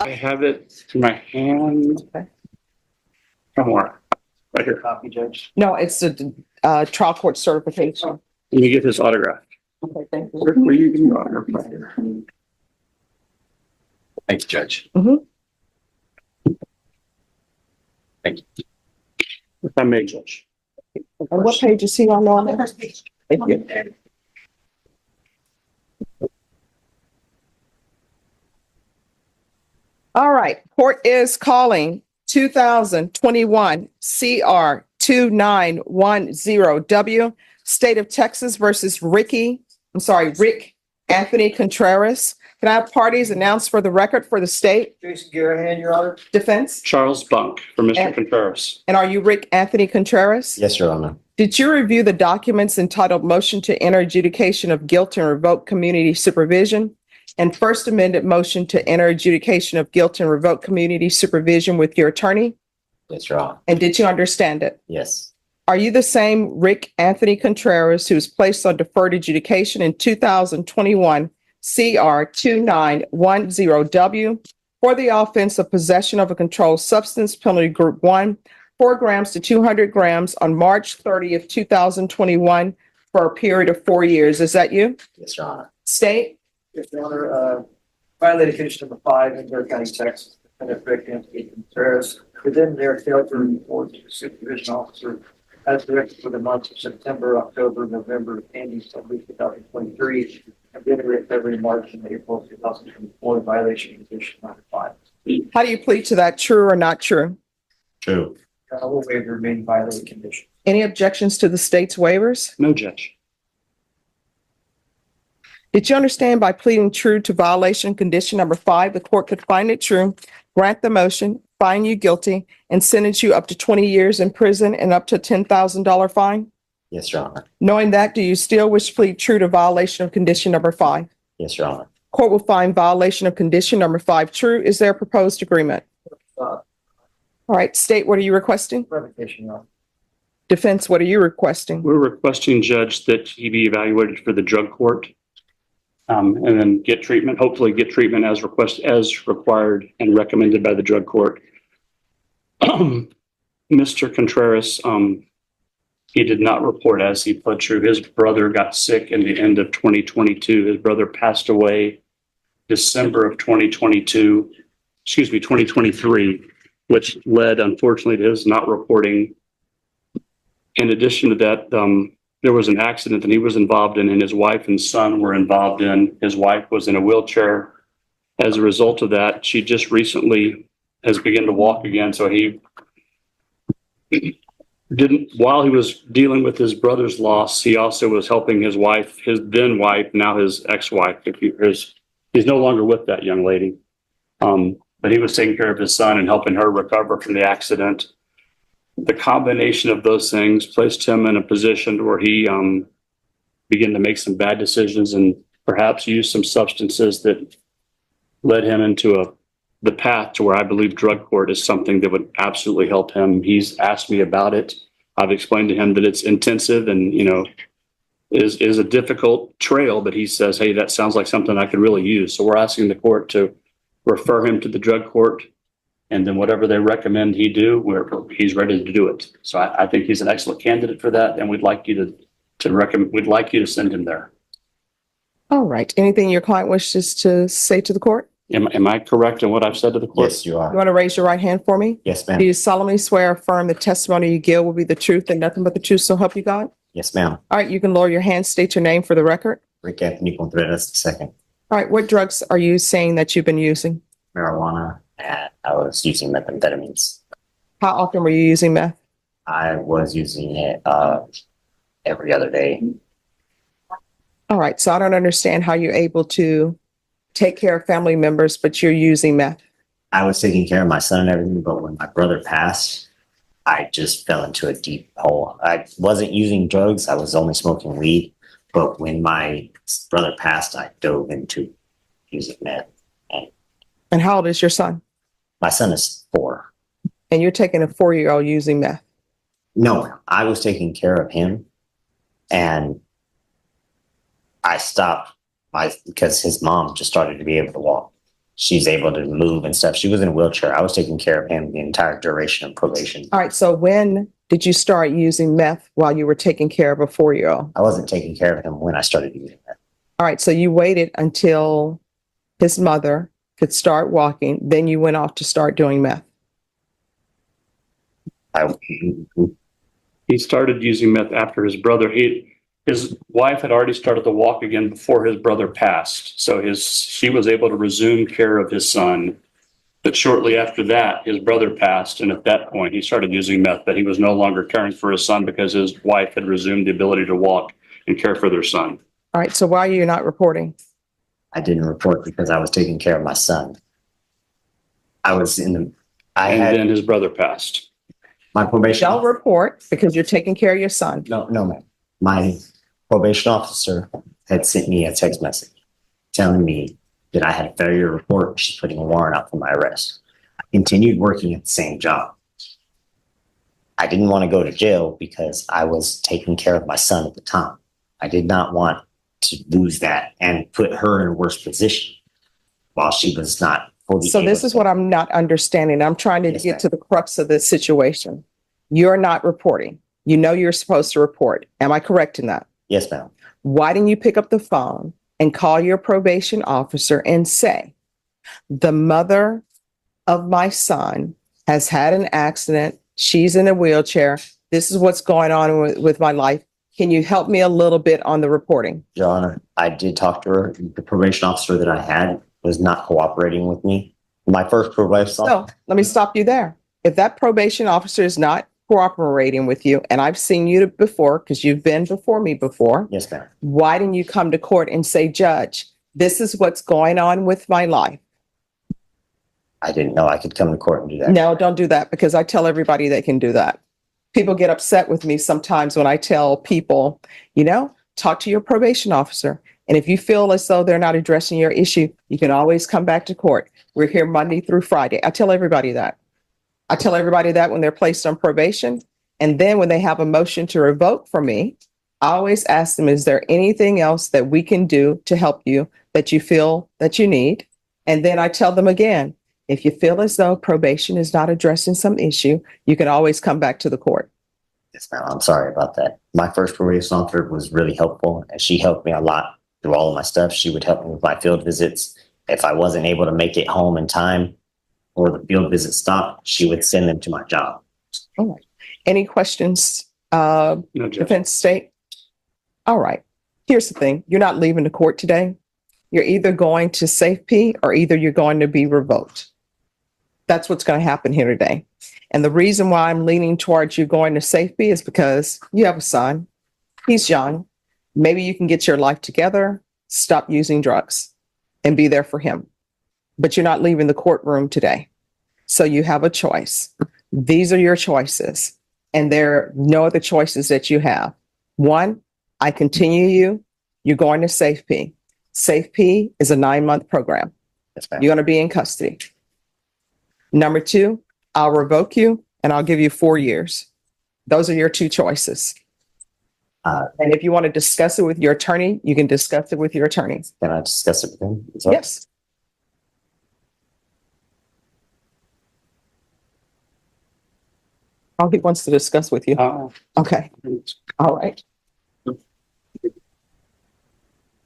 I have it in my hand. Okay. Somewhere. Right here. Copy, Judge. No, it's the trial court certification. Let me get his autograph. Okay, thank you. Rick, will you give me your autograph right here? Thank you, Judge. Mhm. Thank you. If I may, Judge. And what page is he on now? Thank you. All right, court is calling 2021 CR 2910W, State of Texas versus Rick Anthony Contreras. Can I have parties announced for the record for the state Jason Garahan, Your Honor. defense? Charles Bunk for Mr. And- Contreras. And are you Rick Anthony Contreras? Yes, Your Honor. Did you review the documents entitled Motion to Enter Adjudication of Guilt and Revoke Community Supervision and First Amended Motion to Enter Adjudication of Guilt and Revoke Community Supervision with your attorney? Yes, Your Honor. And did you understand it? Yes. Are you the same Rick Anthony Contreras who was placed on deferred adjudication in 2021 CR 2910W for the offense of possession of a controlled substance, penalty group 1, 4 grams to 200 grams on March 30th, 2021 for a period of 4 years? Is that you? Yes, Your Honor. State? Yes, Your Honor. Violated condition number 5 in Bear County, Texas. Defendant Rick Anthony Contreras within their failed to report to the supervision officer as directed for the months of September, October, November, and December 2023, and January, February, March, and April 2024 violation condition number 5. How do you plead to that? True or not true? True. Will waive the remaining violated condition. Any objections to the state's waivers? No, Judge. Did you understand by pleading true to violation condition number 5, the court could find it true, grant the motion, find you guilty, and sentence you up to 20 years in prison and up to a $10,000 fine? Yes, Your Honor. Knowing that, do you still wish to plead true to violation of condition number 5? Yes, Your Honor. Court will find violation of condition number 5 true. Is there a proposed agreement? Uh, All right, state, what are you requesting? Revocation, Your Honor. Defense, what are you requesting? We're requesting, Judge, that he be evaluated for the drug court. And then get treatment, hopefully get treatment as required and recommended by the drug court. Mr. Contreras, he did not report as he pled true. His brother got sick in the end of 2022. His brother passed away December of 2023, which led, unfortunately, to his not reporting. In addition to that, there was an accident that he was involved in and his wife and son were involved in. His wife was in a wheelchair. As a result of that, she just recently has begun to walk again. So he didn't, while he was dealing with his brother's loss, he also was helping his wife, his then wife, now his ex-wife. He's no longer with that young lady. But he was taking care of his son and helping her recover from the accident. The combination of those things placed him in a position where he began to make some bad decisions and perhaps use some substances that led him into the path to where I believe drug court is something that would absolutely help him. He's asked me about it. I've explained to him that it's intensive and, is a difficult trail, but he says, hey, that sounds like something I could really use. So we're asking the court to refer him to the drug court. And then whatever they recommend he do, he's ready to do it. So I think he's an excellent candidate for that, and we'd like you to send him there. All right. Anything your client wishes to say to the court? Am I correct in what I've said to the court? Yes, you You are. want to raise your right hand for me? Yes, Do ma'am. you solemnly swear or affirm the testimony you give will be the truth and nothing but the truth, so help you God? Yes, ma'am. All right, you can lower your hand, state your name for the record. Rick Anthony Contreras II. All right, what drugs are you saying that you've been using? Marijuana. And I was using methamphetamines. How often were you using meth? I was using it every other day. All right, so I don't understand how you're able to take care of family members, but you're using meth. I was taking care of my son and everything, but when my brother passed, I just fell into a deep hole. I wasn't using drugs. I was only smoking weed. But when my brother passed, I dove into using meth. And how old is your son? My son is 4. And you're taking a 4-year-old using meth. No, I was taking care of him, and I stopped because his mom just started to be able to walk. she's able to move and stuff. She was in a wheelchair. I was taking care of him the entire duration of probation. All right. So when did you start using meth while you were taking care of a 4-year-old? I wasn't taking care of him when I started using that. All right. So you waited until his mother could start walking. Then you went off to start doing meth. He started using meth after his brother. His wife had already started to walk again before his brother passed. So she was able to resume care of his son. But shortly after that, his brother passed. And at that point, he started using meth, but he was no longer caring for his son because his wife had resumed the ability to walk and care for their son. All right. So why are you not reporting? I didn't report because I was taking care of my son. And then his brother passed. My probation. Don't report because you're taking care of your son. No, ma'am. My probation officer had sent me a text message telling me that I had a failure report. She's putting a warrant out for my arrest. I continued working at the same job. I didn't want to go to jail because I was taking care of my son at the time. I did not want to lose that and put her in a worse position while she was not fully. So this is what I'm not understanding. I'm trying to Yes, get ma'am. to the crux of this situation. You're not reporting. You know you're supposed to report. Am I correct in that? Yes, ma'am. Why didn't you pick up the phone and call your probation officer and say, the mother of my son has had an accident. She's in a wheelchair. This is what's going on with my life. Can you help me a little bit on the reporting? Your Honor, I did talk to her. The probation officer that I had was not cooperating with me. My first probation So officer. let me stop you there. If that probation officer is not cooperating with you, and I've seen you before because you've been before me before, Yes, ma'am. why didn't you come to court and say, Judge, this is what's going on with my life? I didn't know I could come to court and do that. No, don't do that because I tell everybody they can do that. People get upset with me sometimes when I tell people, talk to your probation officer. And if you feel as though they're not addressing your issue, you can always come back to court. We're here Monday through Friday. I tell everybody that. I tell everybody that when they're placed on probation. And then when they have a motion to revoke from me, I always ask them, is there anything else that we can do to help you that you feel that you need? And then I tell them again, if you feel as though probation is not addressing some issue, you can always come back to the court. Yes, ma'am. I'm sorry about that. My first probation officer was really helpful and she helped me a lot through all of my stuff. She would help me with my field visits. If I wasn't able to make it home in time or the field visit stopped, she would send them to my job. All right. Any questions, No, Judge. defense state? All right. Here's the thing. You're not leaving the court today. You're either going to safety or either you're going to be revoked. That's what's going to happen here today. And the reason why I'm leaning towards you going to safety is because you have a son. He's young. Maybe you can get your life together, stop using drugs, and be there for him. But you're not leaving the courtroom today. So you have a choice. These are your choices. And there are no other choices that you have. One, I continue you. You're going to safety. Safety is a 9-month program. Yes, ma'am. You're going to be in custody. Number 2, I'll revoke you and I'll give you 4 years. Those are your 2 choices. And if you want to discuss it with your attorney, you can discuss it with your attorney. Can I discuss it with him? as well? Yes. All he wants to discuss with you. Okay. All right.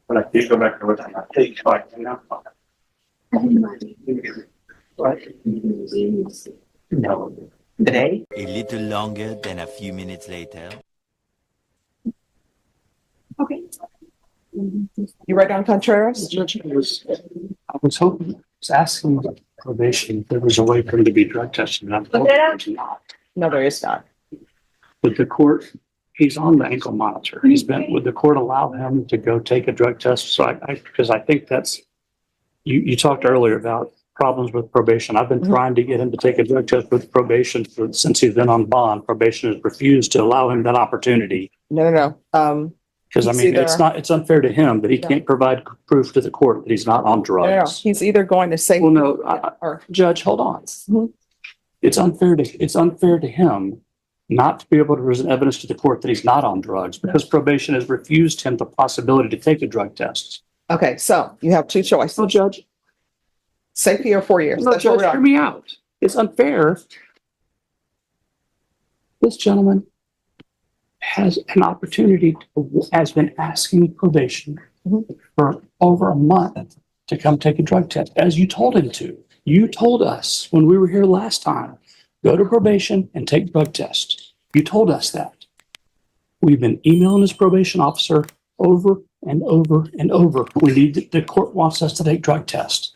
But I did go back to what I take back now. No. Today? A little longer than a few minutes later. Okay. You write down Contreras? Judge, I was hoping, I was asking the probation if there was a way for him to be drug tested. And I'm told there's not. No, there is not. With the court, he's on the ankle monitor. Would the court allow him to go take a drug test? So because I think that's, you talked earlier about problems with probation. I've been trying to get him to take a drug test with probation since he's been on bond. Probation has refused to allow him that opportunity. No. Because it's unfair to him that he No. can't provide proof to the court that he's not on No. drugs. He's either going to safety Well, no, or Judge, hold on. Mhm. It's unfair to him not to be able to present evidence to the court that he's not on drugs because probation has refused him the possibility to take a drug test. okay. So you have 2 choices. So, Judge, Safety or 4 years. No, That's where Judge, we hear are. me out. It's unfair. This gentleman has an opportunity, has been asking probation for over a month to come take a drug test, as you told him to. You told us when we were here last time, go to probation and take drug tests. You told us that. We've been emailing his probation officer over and over and over. The court wants us to take drug tests.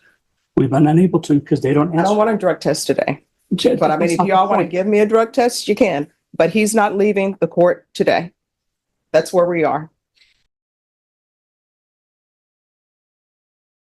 We've been unable to because they don't I ask. don't want a drug test today. Judge, But I mean, that's if not the y'all want to point. give me a drug test, you can. But he's not leaving the court today. That's where we are.